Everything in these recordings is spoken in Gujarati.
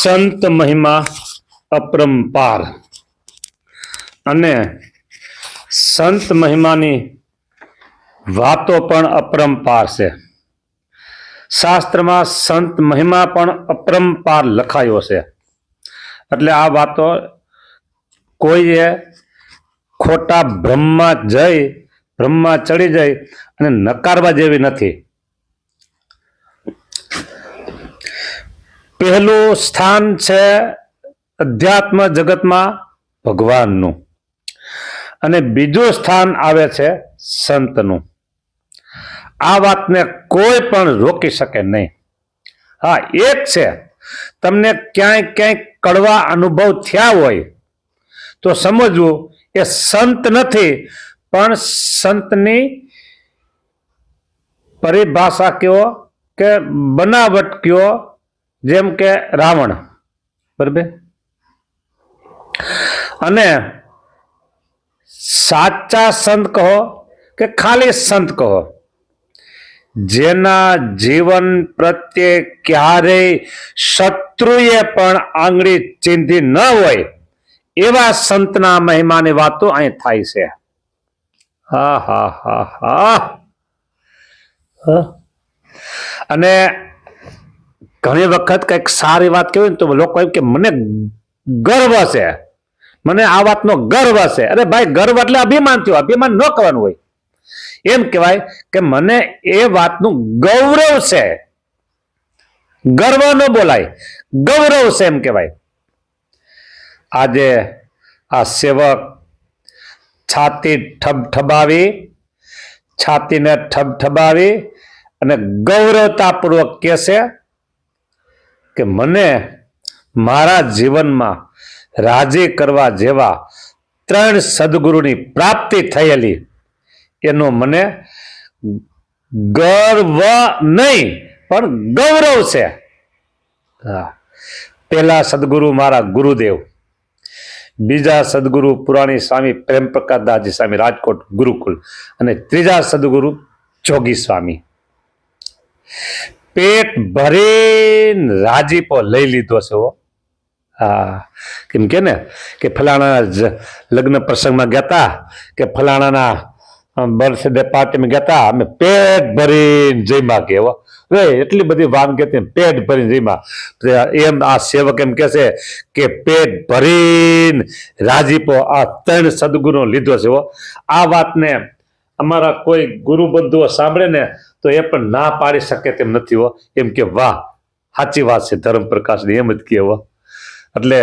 સંત મહિમા અપરંપાર અને સંત મહિમાની વાતો પણ અપરંપાર છે. શાસ્ત્રમાં સંત મહિમા પણ અપરંપાર લખાયો છે. એટલે આ વાતો કોઈએ ખોટા ભ્રમમાં ચડી જાય અને નકારવા જેવી નથી. પહેલું સ્થાન છે અધ્યાત્મ જગતમાં ભગવાનનું અને બીજું સ્થાન આવે છે સંતનું. આ વાતને કોઈ પણ રોકી શકે નહીં. હા, એક છે, તમને ક્યાંય કડવા અનુભવ થયા હોય તો સમજવું એ સંત નથી, પણ સંતની પરિભાષા કયો કે બનાવટ કયો, જેમ કે રાવણ, બરાબર. અને સાચા સંત કહો કે ખાલી સંત કહો, જેના જીવન પ્રત્યે ક્યારેય શત્રુએ પણ આંગળી ચીંધી ન હોય એવા સંતના મહિમાની વાતો અહીં થાય છે. હા હા હા હા. અને ઘણી વખત કઈક સારી વાત કહેવાય ને તો લોકો એમ કે મને ગર્વ છે, મને આ વાતનો ગર્વ છે. અરે ભાઈ, ગર્વ એટલે અભિમાન થયું. અભિમાન ન કરવાનું હોય. એમ કહેવાય કે મને એ વાતનું ગૌરવ છે. ગર્વ ન બોલાય, ગૌરવ છે એમ કહેવાય. આજે આ સેવક છાતીને ઠબઠબાવી અને ગૌરવતાપૂર્વક કહે છે કે મને મારા જીવનમાં રાજી કરવા જેવા 3 સદગુરુની પ્રાપ્તિ થયેલી એનો મને ગર્વ નહીં પણ ગૌરવ છે. પહેલા સદગુરુ મારા ગુરુદેવ, બીજા સદગુરુ પુરાણી સ્વામી પ્રેમ પ્રકાશદાસજી સ્વામી રાજકોટ ગુરુકુલ, અને ત્રીજા સદગુરુ જોગી સ્વામી. પેટ ભરીને રાજીપો લઈ લીધો છે. હા, કેમ કે ને કે ફલાણા લગ્ન પ્રસંગમાં ગયા હતા કે ફલાણાના બર્થડે પાર્ટીમાં ગયા હતા, અમે પેટ ભરીને જઈમાં કે એટલી બધી વાનગી હતી, પેટ ભરીને જઈમાં. એમ આ સેવક એમ કે છે કે પેટ ભરીને રાજીપો આ 3 સદગુરુ લીધો છે. આ વાતને અમારા કોઈ ગુરુ બંધુઓ સાંભળે ને તો એ પણ ના પાડી શકે તેમ નથી. એમ કે વાહ, સાચી વાત છે, ધર્મ પ્રકાશની એમ જ કહેવો. એટલે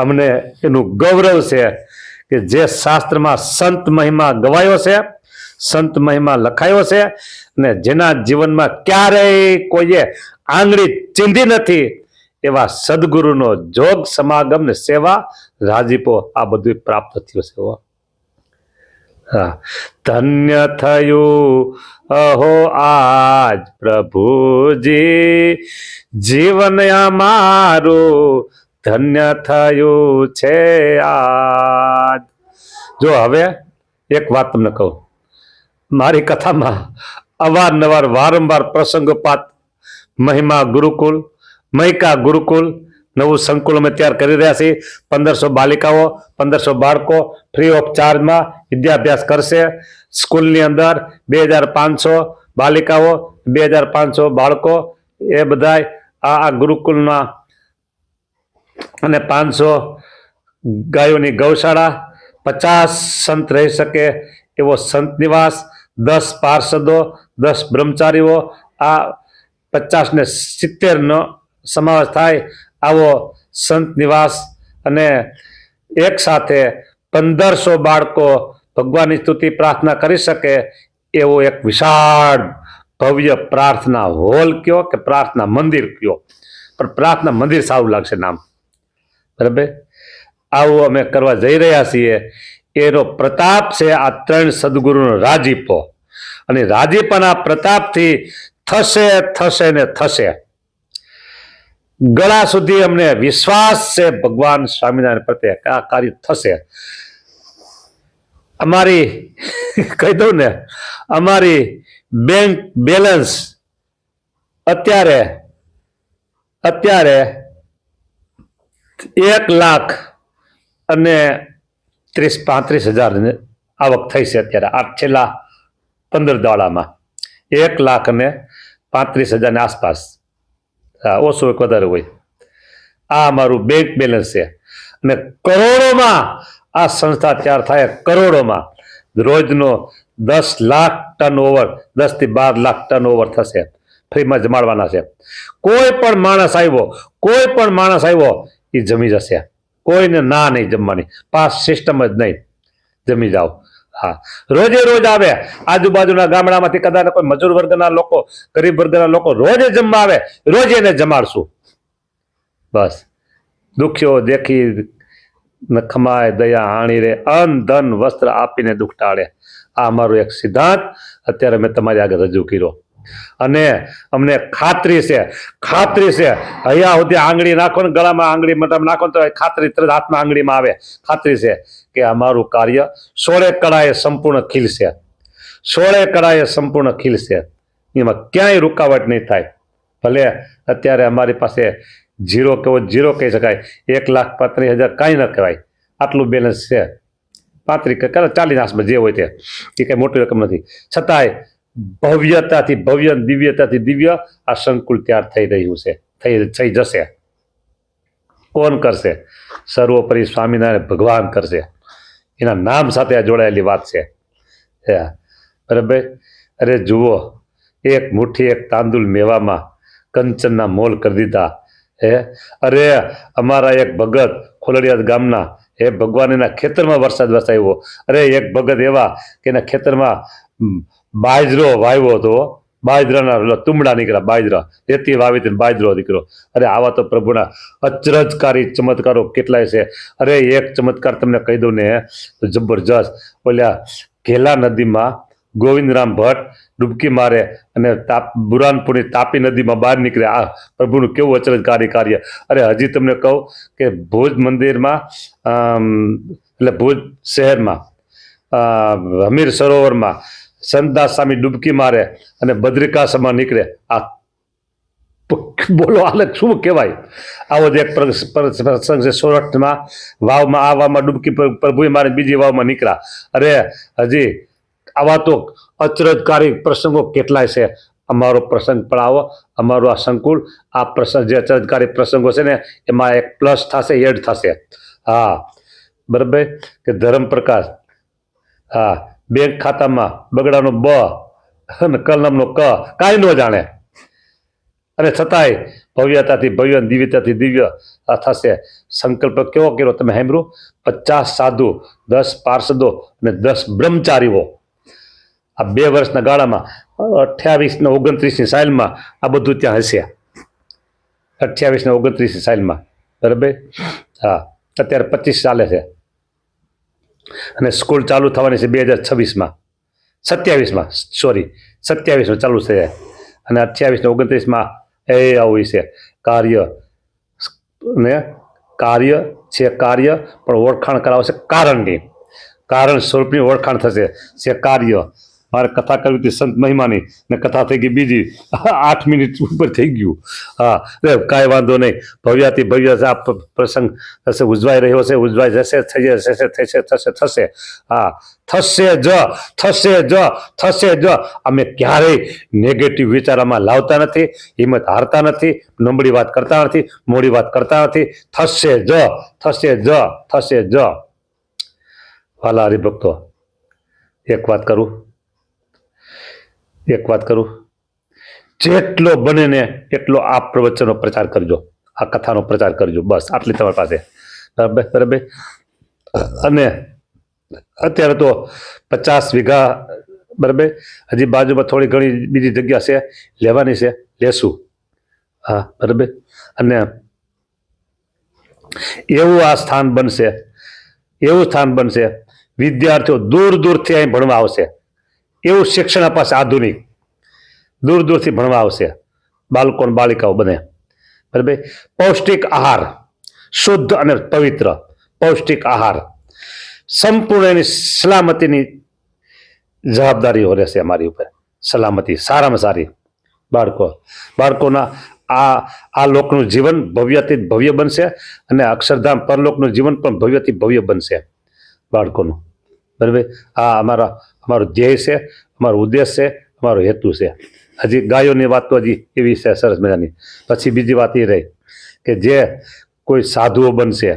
અમને એનું ગૌરવ છે કે જે શાસ્ત્રમાં સંત મહિમા ગવાયો છે, સંત મહિમા લખાયો છે, અને જેના જીવનમાં ક્યારેય કોઈએ આંગળી ચીંધી નથી એવા સદગુરુનો જોગ સમાગમ ને સેવા રાજીપો આ બધું પ્રાપ્ત થયું છે. હા, ધન્ય થયું અહો આજ પ્રભુજી, જીવન અમારું ધન્ય થયું છે આજ. જો હવે એક વાત તમને કહું, મારી કથામાં અવારનવાર વારંવાર પ્રસંગોપાત મહિમા ગુરુકુલ, મહિકા ગુરુકુલ નવું સંકુલ અમે તૈયાર કરી રહ્યા છીએ. 1500 બાલિકાઓ, 1500 બાળકો ફ્રી ઓફ ચાર્જમાં વિદ્યાભ્યાસ કરશે. સ્કૂલની અંદર 2500 બાલિકાઓ, 2500 બાળકો, એ બધા આ ગુરુકુલના, અને 500 ગાયોની ગૌશાળા, 50 સંત રહી શકે એવો સંત નિવાસ, 10 પાર્ષદો, 10 બ્રહ્મચારીઓ, આ 50 ને 70 નો સમાવેશ થાય આવો સંત નિવાસ, અને એક સાથે 1500 બાળકો ભગવાનની સ્તુતિ પ્રાર્થના કરી શકે એવો એક વિશાળ ભવ્ય પ્રાર્થના હોલ કયો કે પ્રાર્થના મંદિર કયો, પણ પ્રાર્થના મંદિર સારું લાગશે નામ, બરાબર. આવું અમે કરવા જઈ રહ્યા છીએ. એનો પ્રતાપ છે આ 3 સદગુરુનો રાજીપો, અને રાજીપાના પ્રતાપથી થશે ને થશે. ગળા સુધી અમને વિશ્વાસ છે ભગવાન સ્વામિનારાયણ પ્રત્યે કે આ કાર્ય થશે. અમારી કહી દઉં ને, અમારી બેંક બેલેન્સ અત્યારે 1,30,35,000 આવક થઈ છે અત્યારે આ છેલ્લા 15 દાડામાં. 1,35,000 આસપાસ, ઓછું એક વધારે હોય. આ અમારું બેંક બેલેન્સ છે. અને કરોડોમાં આ સંસ્થા તૈયાર થાય, કરોડોમાં. રોજનો 10 લાખ ટર્ન ઓવર, 10 થી 12 લાખ ટર્ન ઓવર થશે. ફ્રીમાં જમાડવાના છે. કોઈ પણ માણસ આવ્યો એ જમી જશે. કોઈને ના નહીં જમવાની, પાસ સિસ્ટમ જ નહીં, જમી જાઓ. હા, રોજે રોજ આવે. આજુબાજુના ગામડામાંથી કદાચ કોઈ મજૂર વર્ગના લોકો, ગરીબ વર્ગના લોકો રોજે જમવા આવે, રોજ એને જમાડશું. બસ, દુખ્યો દેખી ન ખમાય દયા આણી રે, અન્ન ધન વસ્ત્ર આપીને દુઃખ ટાળે. આ અમારો એક સિદ્ધાંત અત્યારે મેં તમારી આગળ રજૂ કર્યો. અને અમને ખાતરી છે અહીંયા સુધી આંગળી નાખો ને, ગળામાં આંગળી મતલબ નાખો ને તો ખાતરી તરત હાથમાં આંગળીમાં આવે. ખાતરી છે કે અમારું કાર્ય 16 કળાએ સંપૂર્ણ ખીલશે. 16 કળાએ સંપૂર્ણ ખીલશે. એમાં ક્યાંય રૂકાવટ નહીં થાય. ભલે અત્યારે અમારી પાસે ઝીરો કહી શકાય, 1,35,000 કાંઈ ન કહેવાય. આટલું બેલેન્સ છે. 35 કે 40 આસપાસ જે હોય તે, એ કંઈ મોટી રકમ નથી. છતાંય દિવ્યતાથી દિવ્ય આ સંકુલ તૈયાર થઈ રહ્યું છે, થઈ જશે. કોણ કરશે? સર્વોપરી સ્વામિનારાયણ ભગવાન કરશે. એના નામ સાથે આ જોડાયેલી વાત છે. બરાબર. અરે જુઓ, એક મુઠ્ઠી એક તાંદુલ મેવામાં કંચનના મોલ કરી દીધા. અરે અમારા એક ભગત ખોલડિયાદ ગામના, ભગવાન એના ખેતરમાં વરસાદ વરસાવ્યો. અરે એક ભગત એવા કે એના ખેતરમાં બાજરો વાવ્યો હતો. બાજરાના તુમડા નીકળ્યા, બાજરા રેતી વાવી હતી, બાજરો નીકળ્યો. અરે આવા તો પ્રભુના અચરજકારી ચમત્કારો કેટલાય છે. અરે એક ચમત્કાર તમને કહી દઉં ને, જબરજસ્ત. ઓલ્યા ઘેલા નદીમાં ગોવિંદરામ ભટ્ટ ડૂબકી મારે અને બુરાનપુરની તાપી નદીમાં બહાર નીકળે. આ પ્રભુનું કેવું અચરજકારી કાર્ય. અરે હજી તમને કહું કે ભુજ મંદિરમાં, એટલે ભુજ શહેરમાં હમીર સરોવરમાં સંતદાસ સ્વામી ડૂબકી મારે અને બદ્રિકાશ્રમમાં નીકળે. આ બોલો, હાલે શું કહેવાય? આવો જ એક પ્રસંગ છે સોરઠમાં, વાવમાં. આ વાવમાં ડૂબકી પ્રભુએ મારે, બીજી વાવમાં નીકળ્યા. અરે હજી આવા તો અચરજકારી પ્રસંગો કેટલાય છે. અમારો પ્રસંગ પણ આવો, અમારું આ સંકુલ, આ પ્રસંગ જે અચરજકારી પ્રસંગો છે ને, એમાં એક પ્લસ થશે, એડ થશે. હા, બરાબર. કે ધર્મપ્રકાશ, હા, બેંક ખાતામાં બગડાનો બ અને કલમનો ક કાંઈ ન જાણે. અને છતાંય ભવ્યતાથી ભવ્ય, દિવ્યતાથી દિવ્ય આ થશે. સંકલ્પ કેવો કર્યો તમે સાંભળ્યું? 50 સાધુ, 10 પાર્ષદો અને 10 બ્રહ્મચારીઓ. આ 2 વર્ષના ગાળામાં 28 ને 29ની સાલમાં આ બધું ત્યાં હશે. 28 ને 29ની સાલમાં, બરાબર. હા, અત્યારે 25 ચાલે છે અને સ્કૂલ ચાલુ થવાની છે 2026માં, 27માં ચાલુ છે. અને 28 ને 29માં આવું છે કાર્ય. ને કાર્ય પણ ઓળખાણ કરાવશે કારણની. કારણ સ્વરૂપની ઓળખાણ થશે છે કાર્ય. મારે કથા કરવી હતી સંત મહિમાની, ને કથા થઈ ગઈ બીજી, 8 મિનિટ ઉપર થઈ ગયું. હા, કાંઈ વાંધો નહીં. ભવ્યાથી ભવ્ય આ પ્રસંગ ઉજવાઈ રહ્યો છે, ઉજવાઈ જશે, થશે. હા, થશે જ. અમે ક્યારેય નેગેટિવ વિચારોમાં લાવતા નથી, હિંમત હારતા નથી, નબળી વાત કરતા નથી, મોડી વાત કરતા નથી. થશે જ. વાલા હરિભક્તો, એક વાત કરું, જેટલો બને ને એટલો આ પ્રવચનનો પ્રચાર કરજો, આ કથાનો પ્રચાર કરજો. બસ આટલી તમારી પાસે, બરાબર. અને અત્યારે તો 50 વીઘા, બરાબર. હજી બાજુમાં થોડી ઘણી બીજી જગ્યા છે, લેવાની છે, લેશું. હા, બરાબર. અને એવું આ સ્થાન બનશે, વિદ્યાર્થીઓ દૂર દૂરથી અહીં ભણવા આવશે. એવું શિક્ષણ અપાશે આધુનિક, દૂર દૂરથી ભણવા આવશે બાળકો અને બાલિકાઓ બને, બરાબર. પૌષ્ટિક આહાર, શુદ્ધ અને પવિત્ર પૌષ્ટિક આહાર, સંપૂર્ણ એની સલામતીની જવાબદારીઓ રહેશે અમારી ઉપર. સલામતી સારામાં સારી. બાળકોના આ લોકનું જીવન ભવ્યથી ભવ્ય બનશે અને અક્ષરધામ પરલોકનું જીવન પણ ભવ્યથી ભવ્ય બનશે બાળકોનું. બરાબર, આ અમારો ધ્યેય છે, અમારો ઉદ્દેશ છે, અમારો હેતુ છે. હજી ગાયોની વાત તો હજી એવી છે સરસ મજાની. પછી બીજી વાત એ રહી કે જે કોઈ સાધુઓ બનશે,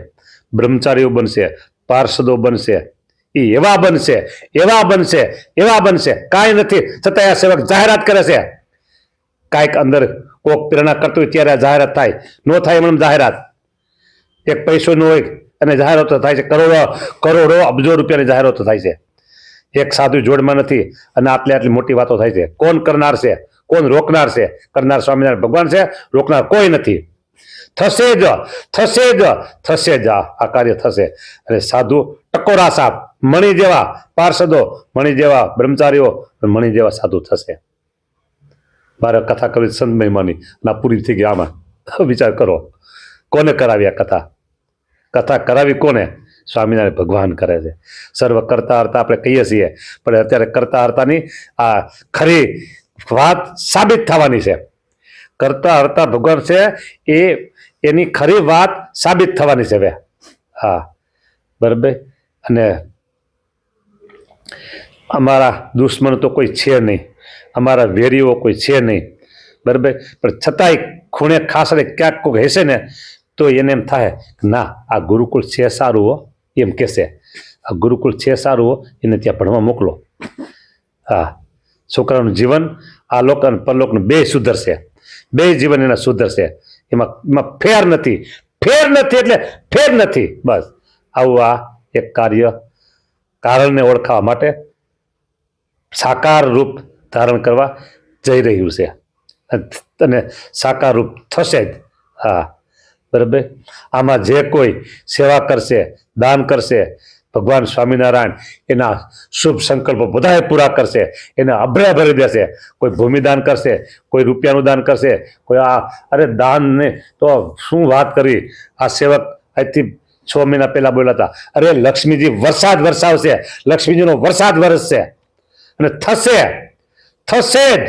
બ્રહ્મચારીઓ બનશે, પાર્ષદો બનશે, એ એવા બનશે કાંઈ નથી છતાં આ સેવક જાહેરાત કરે છે. કાંઈક અંદર કોક પ્રેરણા કરતું હોય ત્યારે જાહેરાત થાય, ન થાય એમ જાહેરાત. એક પૈસો ન હોય અને જાહેરાતો થાય છે, કરોડો અબજો રૂપિયાની જાહેરાતો થાય છે. એક સાધુ જોડમાં નથી અને આટલી મોટી વાતો થાય છે. કોણ કરનાર છે, કોણ રોકનાર છે? કરનાર સ્વામિનારાયણ ભગવાન છે, રોકનાર કોઈ નથી. થશે જ આ કાર્ય થશે. અને સાધુ ટકોરા સાપ, મણી જેવા પાર્ષદો, મણી જેવા બ્રહ્મચારીઓ, મણી જેવા સાધુ થશે. મારે કથા કરવી સંત મહિમાની ના પૂરી થઈ ગઈ. આમાં વિચાર કરો, કોને કરાવી આ કથા કરાવી કોને? સ્વામિનારાયણ ભગવાન કરે છે. સર્વ કરતા હરતા આપણે કહીએ છીએ, પણ અત્યારે કરતા હરતાની આ ખરી વાત સાબિત થવાની છે. કરતા હરતા ભગવાન છે એની ખરી વાત સાબિત થવાની છે હવે. હા, બરાબર. અને અમારા દુશ્મન તો કોઈ છે નહીં, અમારા વેરીઓ કોઈ છે નહીં, બરાબર. પણ છતાંય ખૂણે ખાસડે ક્યાંક કોઈ હશે ને તો એને એમ થાય ના આ ગુરુકુળ છે સારું હો, એમ કહેશે. આ ગુરુકુળ છે સારું હો, એને ત્યાં ભણવા મોકલો. હા, છોકરાનું જીવન આ લોક અને પરલોકનું બે સુધરશે, બે જીવન એના સુધરશે. એમાં ફેર નથી એટલે ફેર નથી. બસ આવું આ એક કારણને ઓળખાવા માટે સાકાર રૂપ ધારણ કરવા જઈ રહ્યું છે અને સાકાર રૂપ થશે જ. હા, બરાબર. આમાં જે કોઈ સેવા કરશે, દાન કરશે, ભગવાન સ્વામિનારાયણ એના શુભ સંકલ્પો બધાએ પૂરા કરશે, એને અભરે ભરી દેશે. કોઈ ભૂમિદાન કરશે, કોઈ રૂપિયાનું દાન કરશે, કોઈ અરે દાનને તો શું વાત કરવી. આ સેવક આજથી 6 મહિના પહેલા બોલ્યા હતા, અરે લક્ષ્મીજી વરસાદ વરસાવશે, લક્ષ્મીજીનો વરસાદ વરસશે અને થશે જ.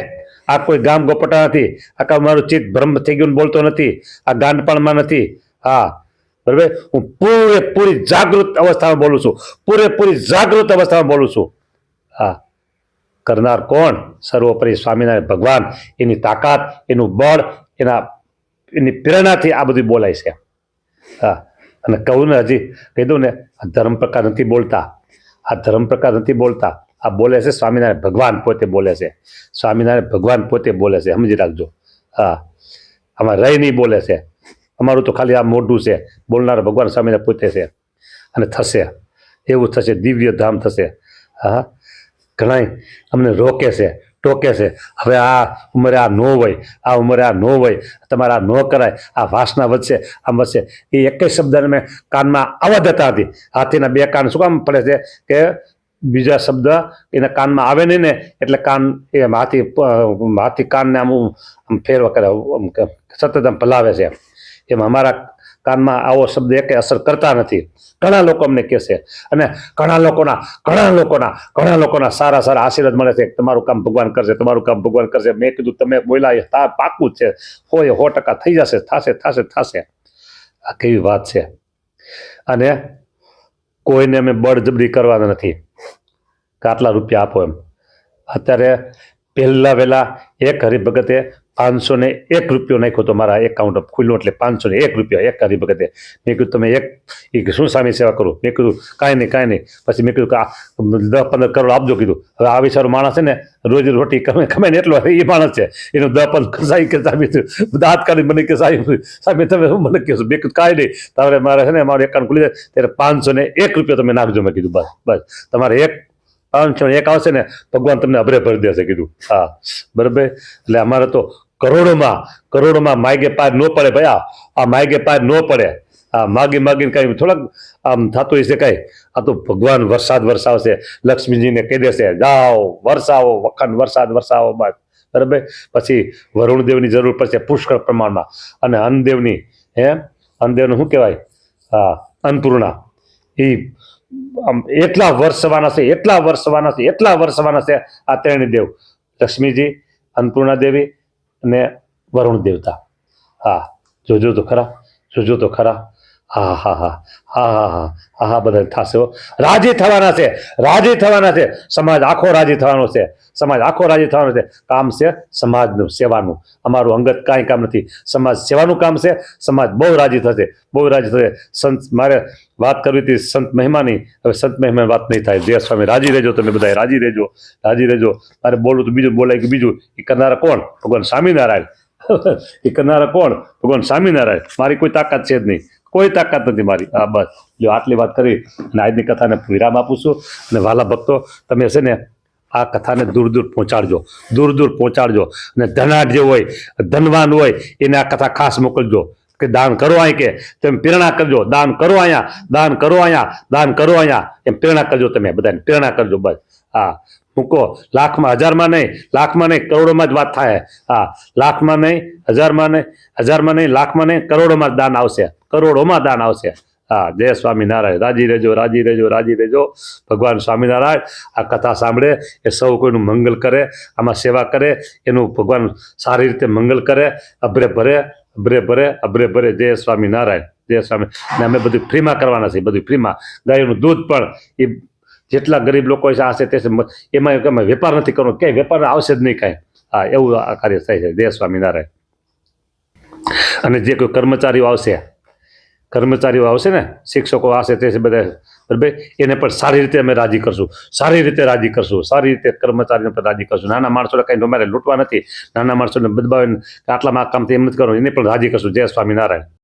આ કોઈ ગામ ગોપટા નથી. આ મારું ચિત્ત ભ્રમ થઈ ગયું બોલતો નથી, આ ગાંડપણમાં નથી. હા, બરાબર. હું પૂરેપૂરી જાગૃત અવસ્થામાં બોલું છું. હા, કરનાર કોણ? સર્વોપરી સ્વામિનારાયણ ભગવાન. એની તાકાત, એનું બળ, એની પ્રેરણાથી આ બધું બોલાય છે. હા, અને કહું ને, હજી કીધું ને, આ ધર્મ પ્રકાર નથી બોલતા. આ બોલે છે સ્વામિનારાયણ ભગવાન પોતે બોલે છે. સ્વામિનારાયણ ભગવાન પોતે બોલે છે, સમજી રાખજો. હા, આમાં રહી નહીં બોલે છે. અમારું તો ખાલી આ મોઢું છે, બોલનાર ભગવાન સ્વામિનારાયણ પોતે છે. અને થશે, એવું થશે, દિવ્ય ધામ થશે. હા, ઘણા અમને રોકે છે, ટોકે છે. હવે આ ઉંમરે આ ન હોય, તમારે આ ન કરાય, આ વાસના વધશે, આમ વધશે. એ એક જ શબ્દ મેં કાનમાં આવવા દેતા હતી. હાથીના 2 કાન શું કામ પડે છે કે બીજા શબ્દ એના કાનમાં આવે નહીં ને એટલે કાન એ હાથી કાનને આમ ફેરવા કરે, સતત આમ ભલાવે છે. એમ અમારા કાનમાં આવો શબ્દ એક અસર કરતા નથી. ઘણા લોકો અમને કહેશે અને ઘણા લોકોના સારા આશીર્વાદ મળે છે. તમારું કામ ભગવાન કરશે. મેં કીધું તમે બોલ્યા પાકું જ છે, 100% થઈ જશે, થશે. આ કેવી વાત છે. અને કોઈને અમે બળજબરી કરવાના નથી કે આટલા રૂપિયા આપો એમ. અત્યારે વહેલા એક હરિભગતે 501 રૂપિયો નાખ્યો તો મારા એકાઉન્ટ ખુલ્લું, એટલે 501 રૂપિયા એક હરિભગતે. મેં કીધું તમે શું સામી સેવા કરું? મેં કીધું કાંઈ નહીં. પછી મેં કીધું કે 10-15 કરોડ આપજો. કીધું હવે આ વિચારો માણસ છે ને, રોજ રોટી કમે ને એટલો એ માણસ છે, એનું 10-15 સાહેબ કે સાહેબ દાંત કાઢી મને કે સાહેબ તમે મને કહેશો. મેં કીધું કાંઈ નહીં, તમારે મારે છે ને મારું એકાઉન્ટ ખુલી જાય ત્યારે 501 રૂપિયા તમે નાખજો. મેં કીધું બસ તમારે 501 આવશે ને ભગવાન તમને અભરે ભરી દેશે. કીધું હા, બરાબર. એટલે અમારે તો કરોડોમાં માગે પાર ન પડે ભાઈ. આ માગે પાર ન પડે. આ માગીને કઈ થોડાક આમ થતું હશે કઈ. આ તો ભગવાન વરસાદ વરસાવશે. લક્ષ્મીજીને કહી દેશે જાઓ વરસાવો, વખત વરસાદ વરસાવો. બસ, બરાબર. પછી વરુણદેવની જરૂર પડશે પુષ્કળ પ્રમાણમાં. અને અન્નદેવનું શું કહેવાય? હા, અન્નપૂર્ણા. એ એટલા વર્ષવાના છે આ ત્રણેય દેવ, લક્ષ્મીજી, અન્નપૂર્ણા દેવી અને વરુણ દેવતા. હા, જોજો તો ખરા, જોજો તો ખરા. હા હા હા હા હા હા હા હા બધા થશે હો. રાજી થવાના છે, રાજી થવાના છે. સમાજ આખો રાજી થવાનો છે, સમાજ આખો રાજી થવાનો છે. કામ છે સમાજનું, સેવાનું. અમારું અંગત કાંઈ કામ નથી, સમાજ સેવાનું કામ છે. સમાજ બહુ રાજી થશે, બહુ રાજી થશે. સંત મારે વાત કરવી હતી સંત મહિમાની, હવે સંત મહિમા વાત નહીં થાય. જય સ્વામી. રાજી રહેજો, તમે બધા રાજી રહેજો, રાજી રહેજો. મારે બોલવું તો બીજું બોલાય કે બીજું, એ કરનારા કોણ? ભગવાન સ્વામિનારાયણ. એ કરનારા કોણ? ભગવાન સ્વામિનારાયણ. મારી કોઈ તાકાત છે જ નહીં, કોઈ તાકાત નથી મારી. હા બસ, જો આટલી વાત કરી અને આજની કથાને વિરામ આપું છું. અને વાલા ભક્તો, તમે છે ને આ કથાને દૂર દૂર પહોંચાડજો, દૂર દૂર પહોંચાડજો. અને ધનાઢ્ય જે હોય, ધનવાન હોય, એને આ કથા ખાસ મોકલજો કે દાન કરો અહીં, કે તમે પ્રેરણા કરજો, દાન કરો અહીંયા, દાન કરો અહીંયા, દાન કરો અહીંયા, એમ પ્રેરણા કરજો. તમે બધાને પ્રેરણા કરજો. બસ હા, મૂકો. લાખમાં, હજારમાં નહીં, લાખમાં નહીં, કરોડોમાં જ વાત થાય. હા, લાખમાં નહીં, હજારમાં નહીં, હજારમાં નહીં, લાખમાં નહીં, કરોડોમાં જ દાન આવશે, કરોડોમાં દાન આવશે. હા, જય સ્વામિનારાયણ. રાજી રહેજો, રાજી રહેજો, રાજી રહેજો. ભગવાન સ્વામિનારાયણ આ કથા સાંભળે એ સૌ કોઈનું મંગલ કરે, આમાં સેવા કરે, એનું ભગવાન સારી રીતે મંગલ કરે. અભરે ભરે, અભરે ભરે, અભરે ભરે. જય સ્વામિનારાયણ, જય સ્વામી. અને અમે બધું ફ્રીમાં કરવાના છે, બધું ફ્રીમાં. ગાયનું દૂધ પણ એ જેટલા ગરીબ લોકો છે આ છે તે છે, એમાં અમે વેપાર નથી કરવાનો, ક્યાંય વેપાર આવશે જ નહીં કાંઈ. હા, એવું આ કાર્ય થાય છે. જય સ્વામિનારાયણ. અને જે કોઈ કર્મચારીઓ આવશે, કર્મચારીઓ આવશે ને, શિક્ષકો આવશે તે છે બધા, બરાબર, એને પણ સારી રીતે અમે રાજી કરશું, સારી રીતે રાજી કરશું, સારી રીતે કર્મચારીને પણ રાજી કરશું. નાના માણસોને કંઈ અમારે લૂંટવા નથી, નાના માણસોને બદબાવીને આટલામાં આ કામથી એમ નથી કરવાનું, એને પણ રાજી કરશું. જય સ્વામિનારાયણ.